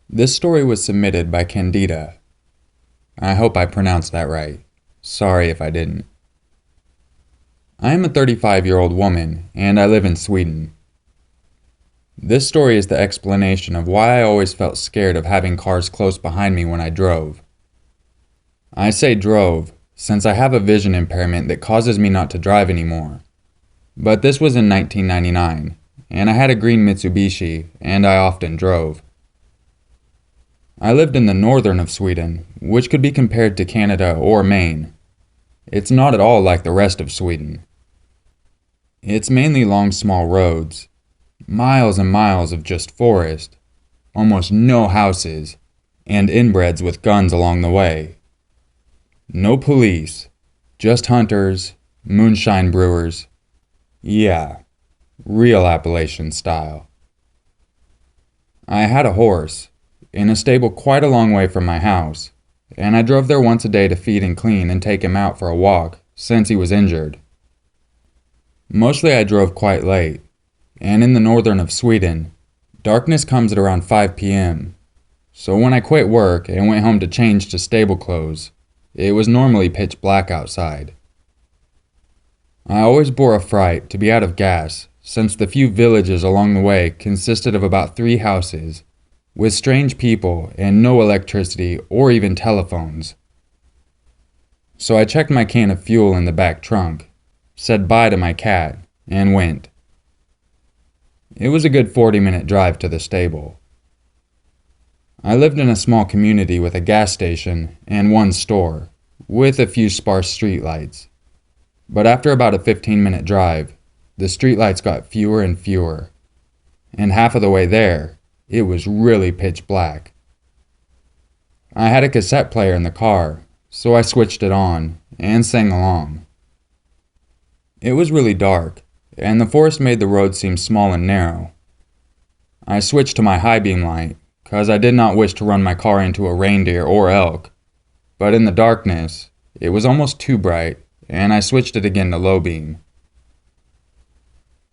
This story was submitted by Candida. I hope I pronounced that right. Sorry if I didn't. I am a 35-year-old woman, and I live in Sweden. This story is the explanation of why I always felt scared of having cars close behind me when I drove. I say drove, since I have a vision impairment that causes me not to drive anymore. But this was in 1999, and I had a green Mitsubishi, and I often drove. I lived in the northern of Sweden, which could be compared to Canada or Maine. It's not at all like the rest of Sweden. It's mainly long, small roads, miles and miles of just forest, almost no houses, and inbreds with guns along the way. No police, just hunters, moonshine brewers. Yeah, real Appalachian style. I had a horse, in a stable quite a long way from my house, and I drove there once a day to feed and clean and take him out for a walk, since he was injured. Mostly I drove quite late, and in the northern of Sweden, darkness comes at around 5 p.m., so when I quit work and went home to change to stable clothes, it was normally pitch black outside. I always bore a fright to be out of gas, since the few villages along the way consisted of about 3 houses, with strange people and no electricity or even telephones. So I checked my can of fuel in the back trunk, said bye to my cat, and went. It was a good 40-minute drive to the stable. I lived in a small community with a gas station and one store, with a few sparse streetlights. But after about a 15-minute drive, the streetlights got fewer and fewer, and half of the way there, it was really pitch black. I had a cassette player in the car, so I switched it on and sang along. It was really dark, and the forest made the road seem small and narrow. I switched to my high beam light, cause I did not wish to run my car into a reindeer or elk, but in the darkness, it was almost too bright, and I switched it again to low beam.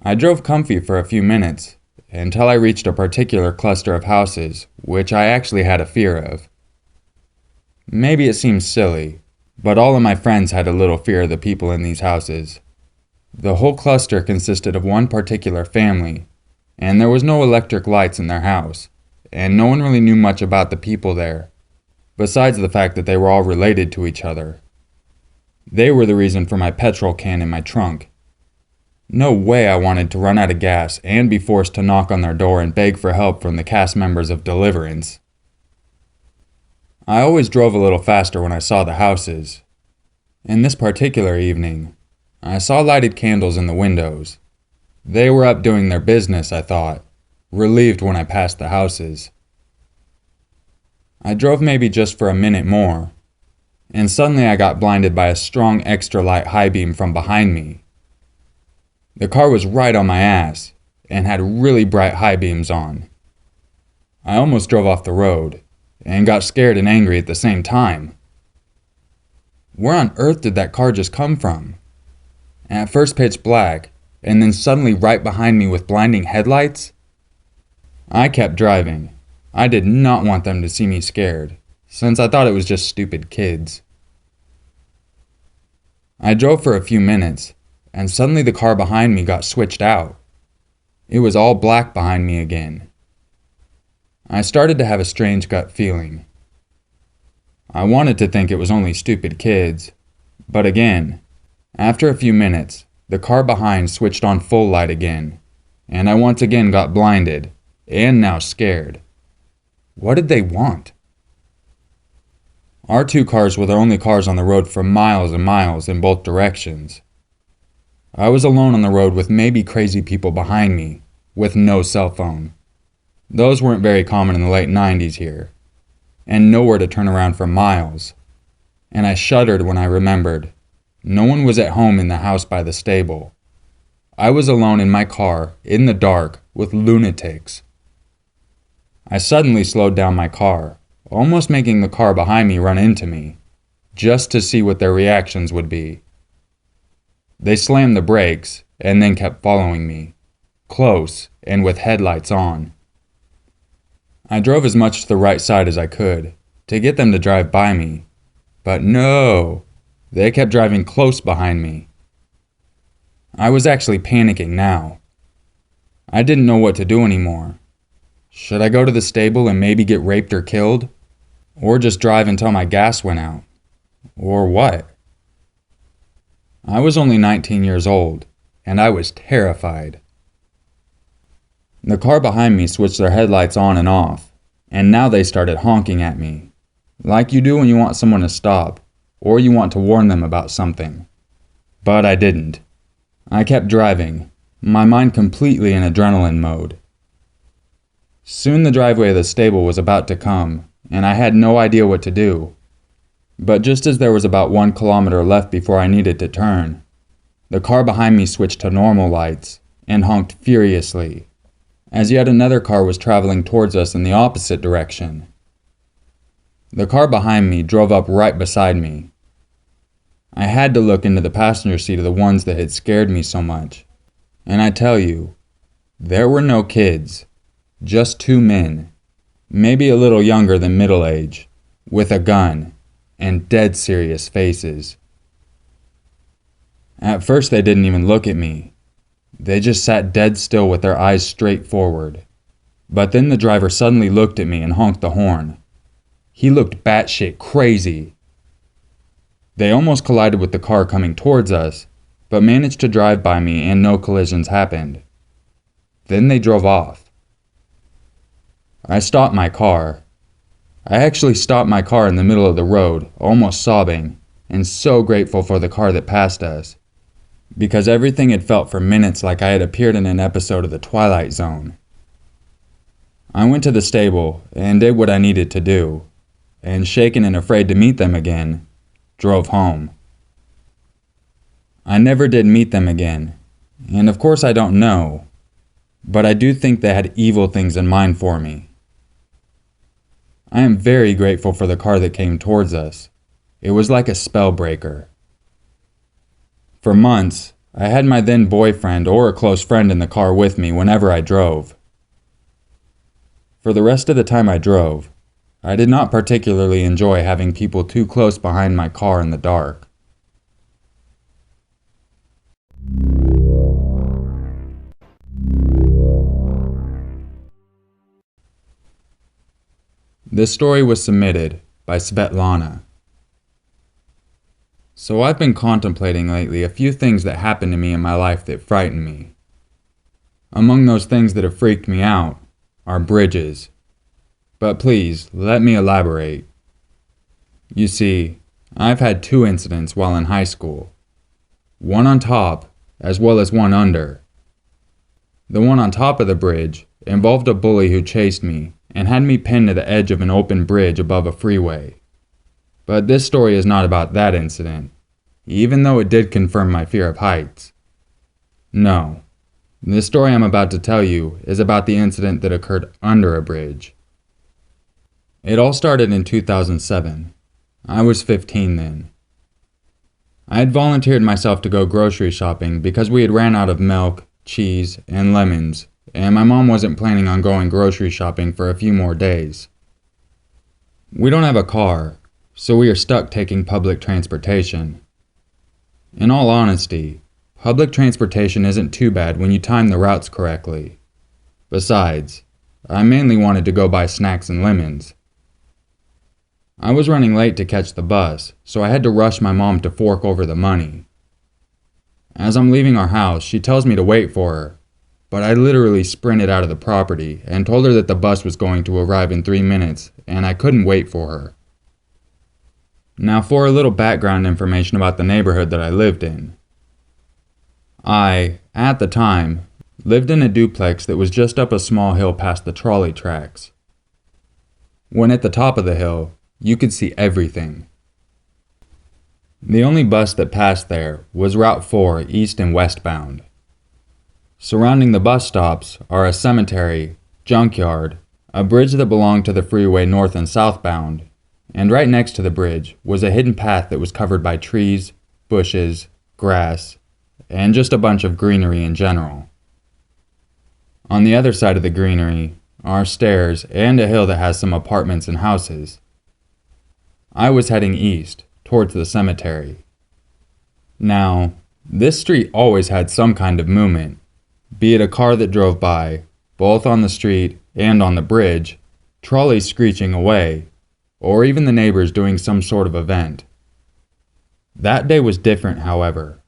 I drove comfy for a few minutes, until I reached a particular cluster of houses, which I actually had a fear of. Maybe it seems silly, but all of my friends had a little fear of the people in these houses. The whole cluster consisted of one particular family, and there was no electric lights in their house, and no one really knew much about the people there, besides the fact that they were all related to each other. They were the reason for my petrol can in my trunk. No way I wanted to run out of gas and be forced to knock on their door and beg for help from the cast members of Deliverance. I always drove a little faster when I saw the houses. And this particular evening, I saw lighted candles in the windows. They were up doing their business, I thought, relieved when I passed the houses. I drove maybe just for a minute more, and suddenly I got blinded by a strong extra light high beam from behind me. The car was right on my ass, and had really bright high beams on. I almost drove off the road, and got scared and angry at the same time. Where on earth did that car just come from? At first pitch black, and then suddenly right behind me with blinding headlights? I kept driving. I did not want them to see me scared, since I thought it was just stupid kids. I drove for a few minutes, and suddenly the car behind me got switched out. It was all black behind me again. I started to have a strange gut feeling. I wanted to think it was only stupid kids, but again, after a few minutes, the car behind switched on full light again, and I once again got blinded, and now scared. What did they want? Our 2 cars were the only cars on the road for miles and miles in both directions. I was alone on the road with maybe crazy people behind me, with no cell phone. Those weren't very common in the late 90s here, and nowhere to turn around for miles. And I shuddered when I remembered. No one was at home in the house by the stable. I was alone in my car, in the dark, with lunatics. I suddenly slowed down my car, almost making the car behind me run into me, just to see what their reactions would be. They slammed the brakes, and then kept following me, close and with headlights on. I drove as much to the right side as I could to get them to drive by me, but no, they kept driving close behind me. I was actually panicking now. I didn't know what to do anymore. Should I go to the stable and maybe get raped or killed? Or just drive until my gas went out? Or what? I was only 19 years old, and I was terrified. The car behind me switched their headlights on and off, and now they started honking at me, like you do when you want someone to stop, or you want to warn them about something. But I didn't. I kept driving, my mind completely in adrenaline mode. Soon the driveway of the stable was about to come, and I had no idea what to do. But just as there was about 1 kilometer left before I needed to turn, the car behind me switched to normal lights and honked furiously, as yet another car was traveling towards us in the opposite direction. The car behind me drove up right beside me. I had to look into the passenger seat of the ones that had scared me so much, and I tell you, there were no kids, just 2 men, maybe a little younger than middle age, with a gun, and dead serious faces. At first they didn't even look at me. They just sat dead still with their eyes straight forward. But then the driver suddenly looked at me and honked the horn. He looked batshit crazy. They almost collided with the car coming towards us, but managed to drive by me and no collisions happened. Then they drove off. I stopped my car. I actually stopped my car in the middle of the road, almost sobbing, and so grateful for the car that passed us, because everything had felt for minutes like I had appeared in an episode of The Twilight Zone. I went to the stable and did what I needed to do, and shaken and afraid to meet them again, drove home. I never did meet them again, and of course I don't know, but I do think they had evil things in mind for me. I am very grateful for the car that came towards us. It was like a spell breaker. For months, I had my then boyfriend or a close friend in the car with me whenever I drove. For the rest of the time I drove, I did not particularly enjoy having people too close behind my car in the dark. This story was submitted by Svetlana. So I've been contemplating lately a few things that happened to me in my life that frightened me. Among those things that have freaked me out are bridges. But please, let me elaborate. You see, I've had 2 incidents while in high school. One on top, as well as one under. The one on top of the bridge involved a bully who chased me and had me pinned to the edge of an open bridge above a freeway. But this story is not about that incident, even though it did confirm my fear of heights. No, the story I'm about to tell you is about the incident that occurred under a bridge. It all started in 2007. I was 15 then. I had volunteered myself to go grocery shopping because we had ran out of milk, cheese, and lemons, and my mom wasn't planning on going grocery shopping for a few more days. We don't have a car, so we are stuck taking public transportation. In all honesty, public transportation isn't too bad when you time the routes correctly. Besides, I mainly wanted to go buy snacks and lemons. I was running late to catch the bus, so I had to rush my mom to fork over the money. As I'm leaving our house, she tells me to wait for her, but I literally sprinted out of the property and told her that the bus was going to arrive in 3 minutes and I couldn't wait for her. Now for a little background information about the neighborhood that I lived in. I, at the time, lived in a duplex that was just up a small hill past the trolley tracks. When at the top of the hill, you could see everything. The only bus that passed there was Route 4 east and westbound. Surrounding the bus stops are a cemetery, junkyard, a bridge that belonged to the freeway north and southbound, and right next to the bridge was a hidden path that was covered by trees, bushes, grass, and just a bunch of greenery in general. On the other side of the greenery, are stairs and a hill that has some apartments and houses. I was heading east, towards the cemetery. Now, this street always had some kind of movement, be it a car that drove by, both on the street and on the bridge, trolleys screeching away, or even the neighbors doing some sort of event. That day was different, however.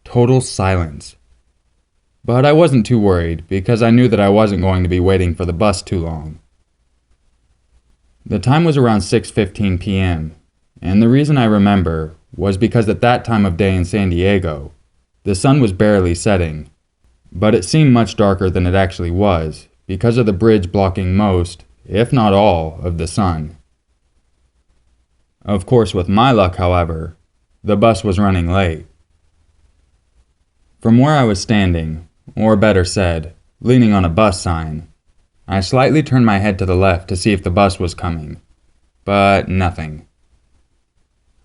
Total silence. But I wasn't too worried because I knew that I wasn't going to be waiting for the bus too long. The time was around 6:15 p.m., and the reason I remember was because at that time of day in San Diego, the sun was barely setting, but it seemed much darker than it actually was because of the bridge blocking most, if not all, of the sun. Of course, with my luck, however, the bus was running late. From where I was standing, or better said, leaning on a bus sign, I slightly turned my head to the left to see if the bus was coming, but nothing.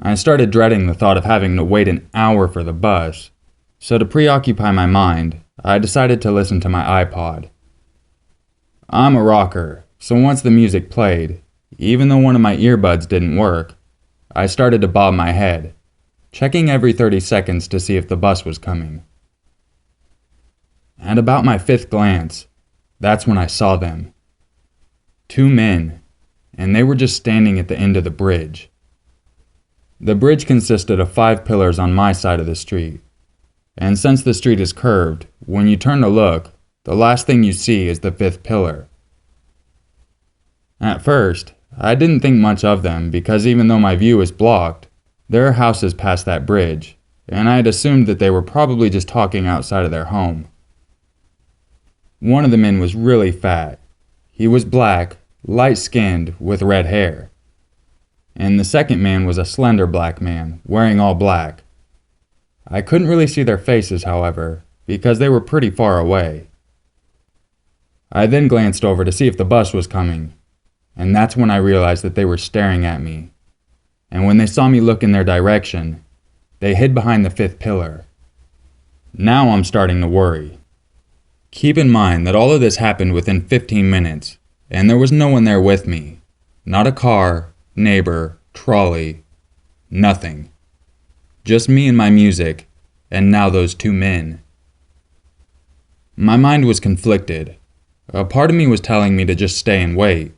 I started dreading the thought of having to wait an hour for the bus, so to preoccupy my mind, I decided to listen to my iPod. I'm a rocker, so once the music played, even though one of my earbuds didn't work, I started to bob my head, checking every 30 seconds to see if the bus was coming. At about my fifth glance, that's when I saw them. 2 men, and they were just standing at the end of the bridge. The bridge consisted of 5 pillars on my side of the street, and since the street is curved, when you turn to look, the last thing you see is the 5th pillar. At first, I didn't think much of them because even though my view is blocked, there are houses past that bridge, and I had assumed that they were probably just talking outside of their home. One of the men was really fat. He was black, light-skinned, with red hair. And the second man was a slender black man, wearing all black. I couldn't really see their faces, however, because they were pretty far away. I then glanced over to see if the bus was coming, and that's when I realized that they were staring at me. And when they saw me look in their direction, they hid behind the 5th pillar. Now I'm starting to worry. Keep in mind that all of this happened within 15 minutes, and there was no one there with me. Not a car, neighbor, trolley, nothing. Just me and my music, and now those 2 men. My mind was conflicted. A part of me was telling me to just stay and wait.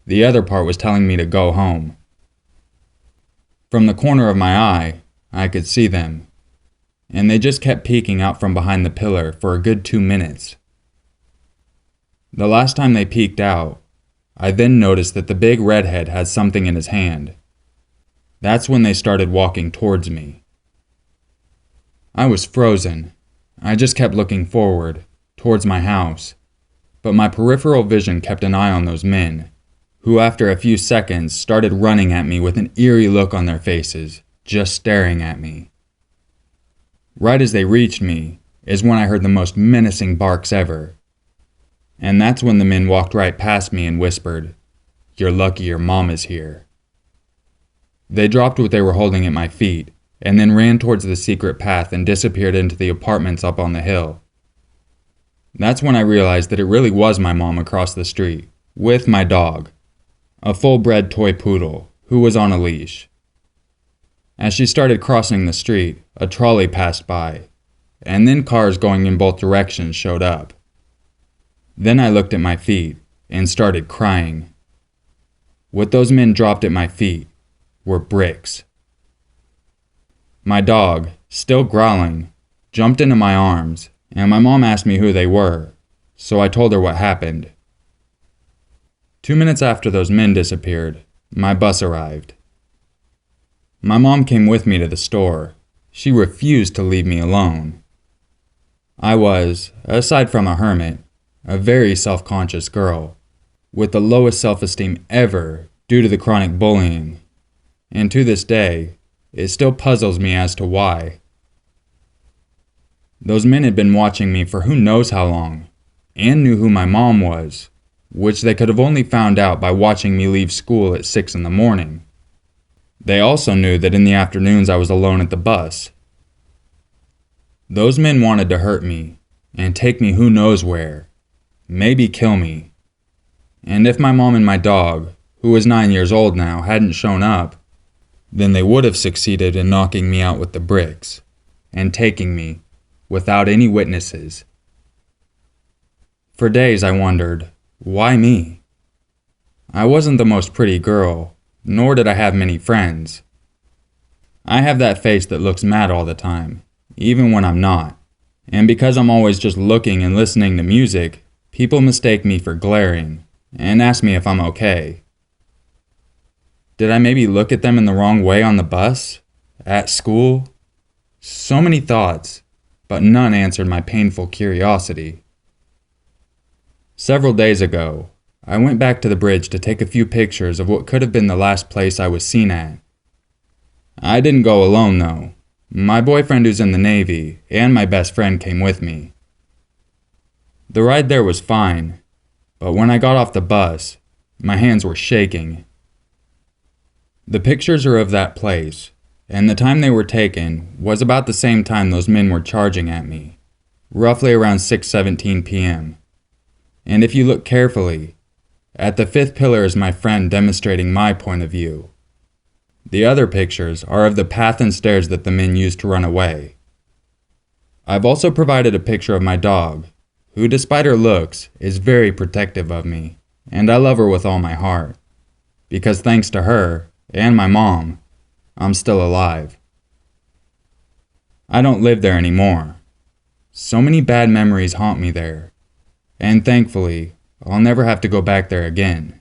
The other part was telling me to go home. From the corner of my eye, I could see them, and they just kept peeking out from behind the pillar for a good 2 minutes. The last time they peeked out, I then noticed that the big redhead had something in his hand. That's when they started walking towards me. I was frozen. I just kept looking forward, towards my house, but my peripheral vision kept an eye on those men, who after a few seconds started running at me with an eerie look on their faces, just staring at me. Right as they reached me is when I heard the most menacing barks ever. And that's when the men walked right past me and whispered, "You're lucky your mom is here." They dropped what they were holding at my feet, and then ran towards the secret path and disappeared into the apartments up on the hill. That's when I realized that it really was my mom across the street, with my dog, a full-bred toy poodle, who was on a leash. As she started crossing the street, a trolley passed by, and then cars going in both directions showed up. Then I looked at my feet and started crying. What those men dropped at my feet were bricks. My dog, still growling, jumped into my arms, and my mom asked me who they were, so I told her what happened. 2 minutes after those men disappeared, my bus arrived. My mom came with me to the store. She refused to leave me alone. I was, aside from a hermit, a very self-conscious girl, with the lowest self-esteem ever due to the chronic bullying, and to this day, it still puzzles me as to why. Those men had been watching me for who knows how long, and knew who my mom was, which they could have only found out by watching me leave school at 6 in the morning. They also knew that in the afternoons I was alone at the bus. Those men wanted to hurt me, and take me who knows where, maybe kill me, And if my mom and my dog, who is 9 years old now, hadn't shown up, then they would have succeeded in knocking me out with the bricks and taking me without any witnesses. For days I wondered, why me? I wasn't the most pretty girl, nor did I have many friends. I have that face that looks mad all the time, even when I'm not. And because I'm always just looking and listening to music, people mistake me for glaring and ask me if I'm okay. Did I maybe look at them in the wrong way on the bus? At school? So many thoughts, but none answered my painful curiosity. Several days ago, I went back to the bridge to take a few pictures of what could have been the last place I was seen at. I didn't go alone though. My boyfriend who's in the Navy and my best friend came with me. The ride there was fine, but when I got off the bus, my hands were shaking. The pictures are of that place, and the time they were taken was about the same time those men were charging at me, roughly around 6:17 p.m. And if you look carefully, at the fifth pillar is my friend demonstrating my point of view. The other pictures are of the path and stairs that the men used to run away. I've also provided a picture of my dog, who despite her looks is very protective of me, and I love her with all my heart, because thanks to her, and my mom, I'm still alive. I don't live there anymore. So many bad memories haunt me there, and thankfully, I'll never have to go back there again.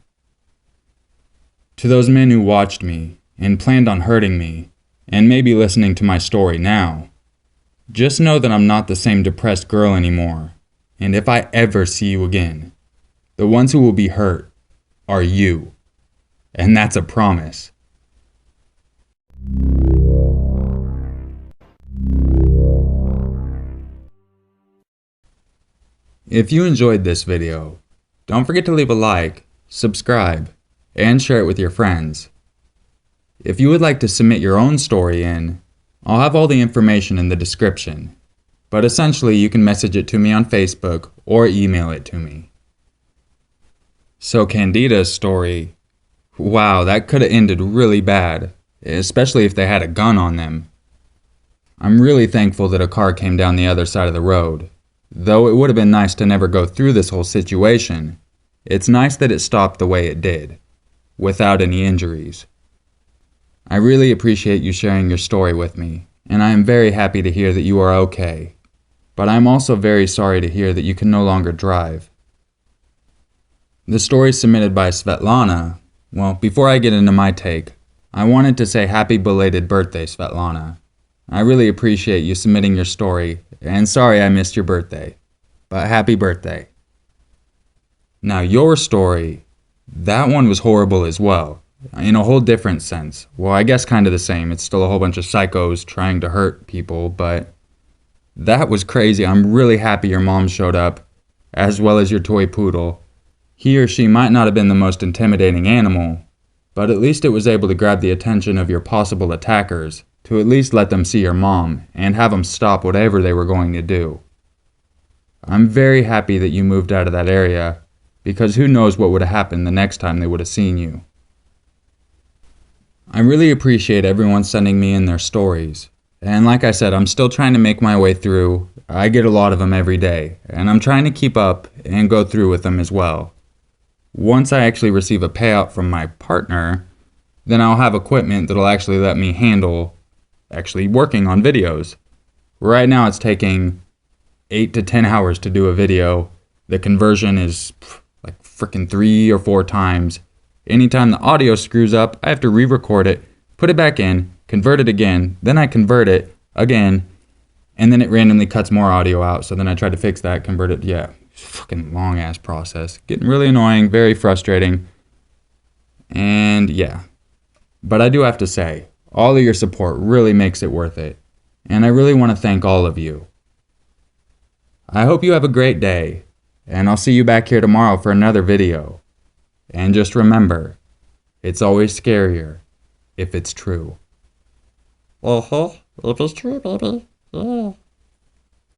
To those men who watched me and planned on hurting me, and maybe listening to my story now, just know that I'm not the same depressed girl anymore, and if I ever see you again, the ones who will be hurt are you, and that's a promise. If you enjoyed this video, don't forget to leave a like, subscribe, and share it with your friends. If you would like to submit your own story in, I'll have all the information in the description, but essentially you can message it to me on Facebook or email it to me. So Candida's story, wow, that could have ended really bad, especially if they had a gun on them. I'm really thankful that a car came down the other side of the road. Though it would have been nice to never go through this whole situation, it's nice that it stopped the way it did, without any injuries. I really appreciate you sharing your story with me, and I am very happy to hear that you are okay. But I am also very sorry to hear that you can no longer drive. The story submitted by Svetlana, well, before I get into my take, I wanted to say happy belated birthday, Svetlana. I really appreciate you submitting your story, and sorry I missed your birthday, but happy birthday. Now your story, that one was horrible as well, in a whole different sense. Well, I guess kind of the same. It's still a whole bunch of psychos trying to hurt people, but that was crazy. I'm really happy your mom showed up, as well as your toy poodle. He or she might not have been the most intimidating animal, but at least it was able to grab the attention of your possible attackers, to at least let them see your mom and have them stop whatever they were going to do. I'm very happy that you moved out of that area, because who knows what would have happened the next time they would have seen you. I really appreciate everyone sending me in their stories, and like I said, I'm still trying to make my way through. I get a lot of them every day, and I'm trying to keep up and go through with them as well. Once I actually receive a payout from my partner, then I'll have equipment that'll actually let me handle actually working on videos. Right now it's taking 8 to 10 hours to do a video. The conversion is like freaking 3 or 4 times. Anytime the audio screws up, I have to re-record it, put it back in, convert it again, then I convert it again, and then it randomly cuts more audio out, so then I try to fix that, convert it. Yeah, fucking long ass process. Getting really annoying, very frustrating. And yeah. But I do have to say, all of your support really makes it worth it, and I really want to thank all of you. I hope you have a great day, and I'll see you back here tomorrow for another video. And just remember, it's always scarier if it's true. If it's true, baby. Yeah.